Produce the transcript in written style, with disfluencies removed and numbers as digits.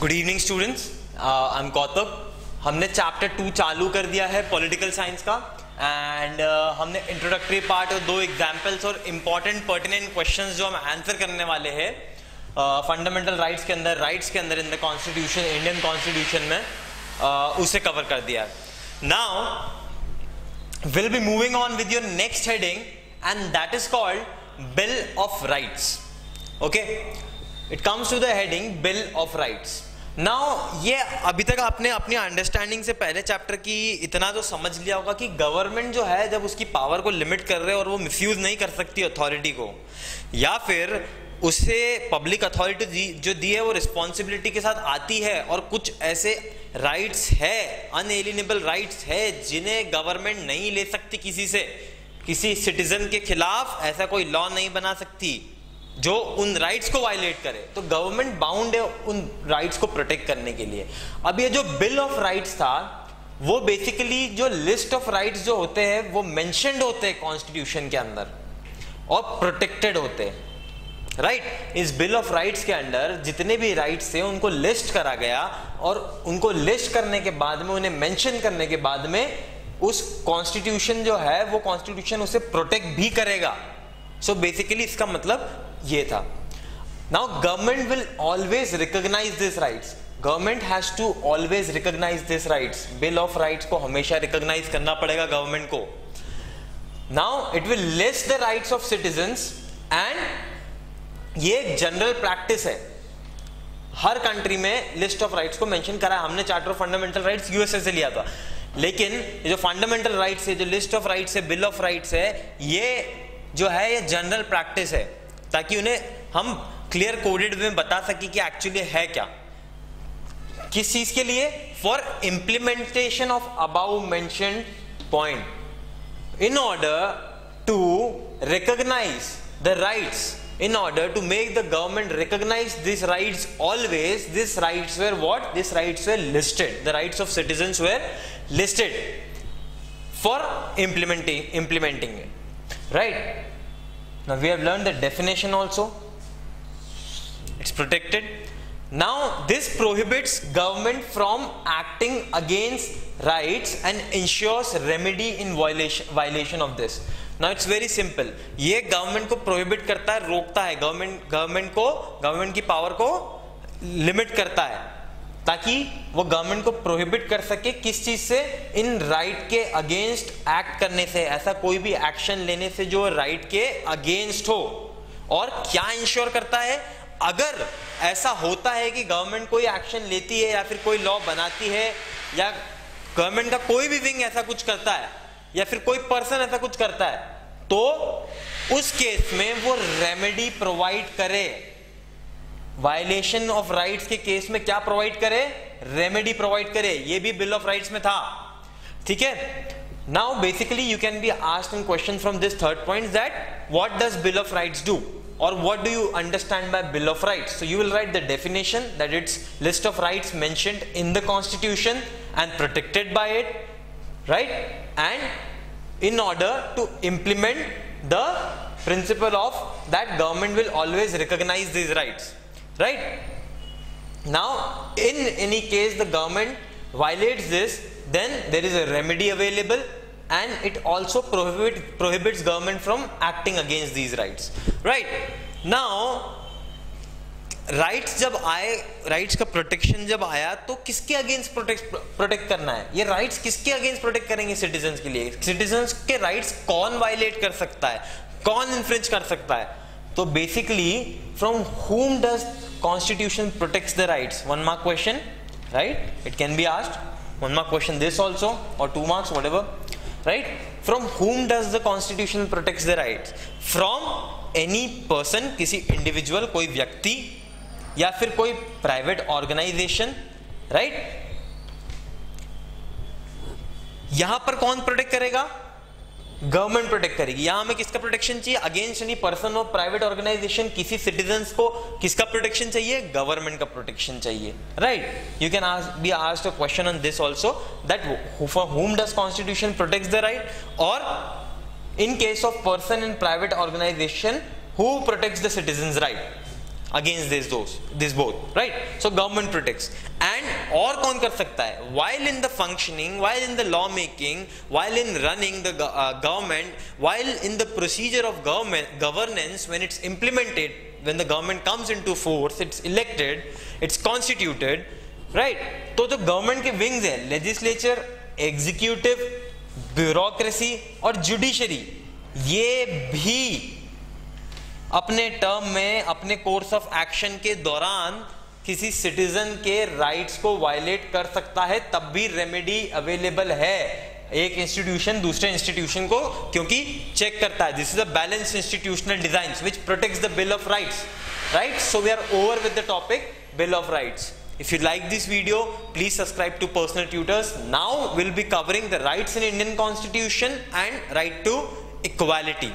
Good evening students, I am कौतुक। हमने chapter 2 चालू कर दिया है पॉलिटिकल साइंस का एंड हमने इंट्रोडक्टरी पार्ट और 2 एग्जाम्पल्स और इम्पॉर्टेंट पर्टिनेंट क्वेश्चंस जो हम आंसर करने वाले हैं फंडामेंटल राइट्स के अंदर in the constitution, Indian constitution में उसे कवर कर दिया है। Now will be moving on with your next heading and that is called bill of rights. Okay, it comes to the heading bill of rights. Now ये अभी तक आपने अपनी अंडरस्टैंडिंग से पहले चैप्टर की इतना तो समझ लिया होगा कि गवर्नमेंट जो है जब उसकी पावर को लिमिट कर रहे हैं और वो मिसयूज नहीं कर सकती अथॉरिटी को, या फिर उसे पब्लिक अथॉरिटी जो दी है वो रिस्पॉन्सिबिलिटी के साथ आती है और कुछ ऐसे राइट्स है, अनएलिनेबल राइट्स है जिन्हें गवर्नमेंट नहीं ले सकती किसी से, किसी सिटीजन के खिलाफ ऐसा कोई लॉ नहीं बना सकती जो उन राइट्स को वायलेट करे, तो गवर्नमेंट बाउंड है उन राइट्स को प्रोटेक्ट करने के लिए। अब ये जो बिल ऑफ राइट्स था वो बेसिकली जो लिस्ट ऑफ राइट्स जो होते हैं वो मेंशन्ड होते हैं कॉन्स्टिट्यूशन के अंदर और प्रोटेक्टेड होते हैं, राइट। इस बिल ऑफ राइट्स के अंदर जितने भी राइट्स थे उनको लिस्ट करा गया और उनको लिस्ट करने के बाद में, उन्हें मेंशन करने के बाद में उस कॉन्स्टिट्यूशन जो है वो कॉन्स्टिट्यूशन उसे प्रोटेक्ट भी करेगा। सो बेसिकली इसका मतलब ये था। Now government will always recognise this rights, government has to always recognise this rights. Bill of rights को हमेशा रिकॉग्नाइज करना पड़ेगा गवर्नमेंट को। Now it will list the rights of citizens and ये एक जनरल प्रैक्टिस है, हर कंट्री में लिस्ट ऑफ राइट्स को मेंशन करा है। हमने charter of fundamental rights USA से लिया था, लेकिन ये जो फंडामेंटल राइट्स है, जो लिस्ट ऑफ राइट्स है, बिल ऑफ राइट्स है, ये जो है ये जनरल प्रैक्टिस है ताकि उन्हें हम क्लियर कोडेड में बता सके कि एक्चुअली है क्या, किस चीज के लिए। For implementation of above mentioned point, in order to recognise the rights, in order to make the government recognize these rights always, these rights were what? These rights were listed. The rights of citizens were listed for implementing it. Right? Now we have learned the definition also. It's protected. Now this prohibits government from acting against rights and ensures remedy in violation of this. Now it's very simple. ये government को prohibit करता है, रोकता है, government की power को limit करता है ताकि वो गवर्नमेंट को प्रोहिबिट कर सके किस चीज से, इन राइट के अगेंस्ट एक्ट करने से, ऐसा कोई भी एक्शन लेने से जो राइट के अगेंस्ट हो। और क्या इंश्योर करता है, अगर ऐसा होता है कि गवर्नमेंट कोई एक्शन लेती है या फिर कोई लॉ बनाती है या गवर्नमेंट का कोई भी विंग ऐसा कुछ करता है या फिर कोई पर्सन ऐसा कुछ करता है, तो उस केस में वो रेमेडी प्रोवाइड करे। वायलेशन ऑफ राइट्स के केस में क्या प्रोवाइड करे? रेमेडी प्रोवाइड करे। ये भी बिल ऑफ राइट्स में था, ठीक है। Now basically you can be asked in question from this third point that what does bill of rights do or what do you understand by bill of rights. So you will write the definition that it's list of rights mentioned in the constitution and protected by it, right? And in order to implement the principle of that, government will always recognize these rights, right? Now in any case the government violates this, then there is a remedy available and it also prohibits government from acting against these rights, right? Now rights जब आए, rights का protection जब आया, तो किसके against protect करना है? ये राइट्स किसके अगेंस्ट प्रोटेक्ट करेंगे? सिटीजंस के लिए। सिटीजंस के राइट्स कौन वायलेट कर सकता है, कौन इन्फ्रिंज कर सकता है? तो basically from whom does constitution protects the rights? 1 mark question, right? It can be asked 1 mark question this also or 2 marks, whatever, right? From whom does the constitution protects the rights? From any person, किसी individual, कोई व्यक्ति या फिर कोई private organisation, right? यहां पर कौन protect करेगा? गवर्नमेंट प्रोटेक्ट करेगी। यहां हमें किसका प्रोटेक्शन चाहिए? अगेंस्ट एनी पर्सन और प्राइवेट ऑर्गेनाइजेशन, किसी सिटीजन्स को किसका प्रोटेक्शन चाहिए? गवर्नमेंट का प्रोटेक्शन चाहिए, right? You can be asked a question on this also that for whom does constitution protects the right, or in case of person in private organization who protects the citizens right, against this both, right? So government protects. And और कौन कर सकता है? While in the functioning, while in the law making, while in running the government, while in the procedure of governance, when it's implemented, when the government comes into force, it's elected, it's constituted, right? तो जो government के wings है, legislature, executive, bureaucracy और judiciary, ये भी अपने term में, अपने कोर्स ऑफ एक्शन के दौरान किसी सिटीजन के राइट्स को वायलेट कर सकता है, तब भी रेमेडी अवेलेबल है एक इंस्टीट्यूशन दूसरे इंस्टीट्यूशन को, क्योंकि चेक करता है. This is a balanced institutional design which protects the bill of rights, right? So we are over with the topic bill of rights. If you like this video, please subscribe to Personal Tutors. Now we'll be covering the rights in Indian Constitution and right to equality.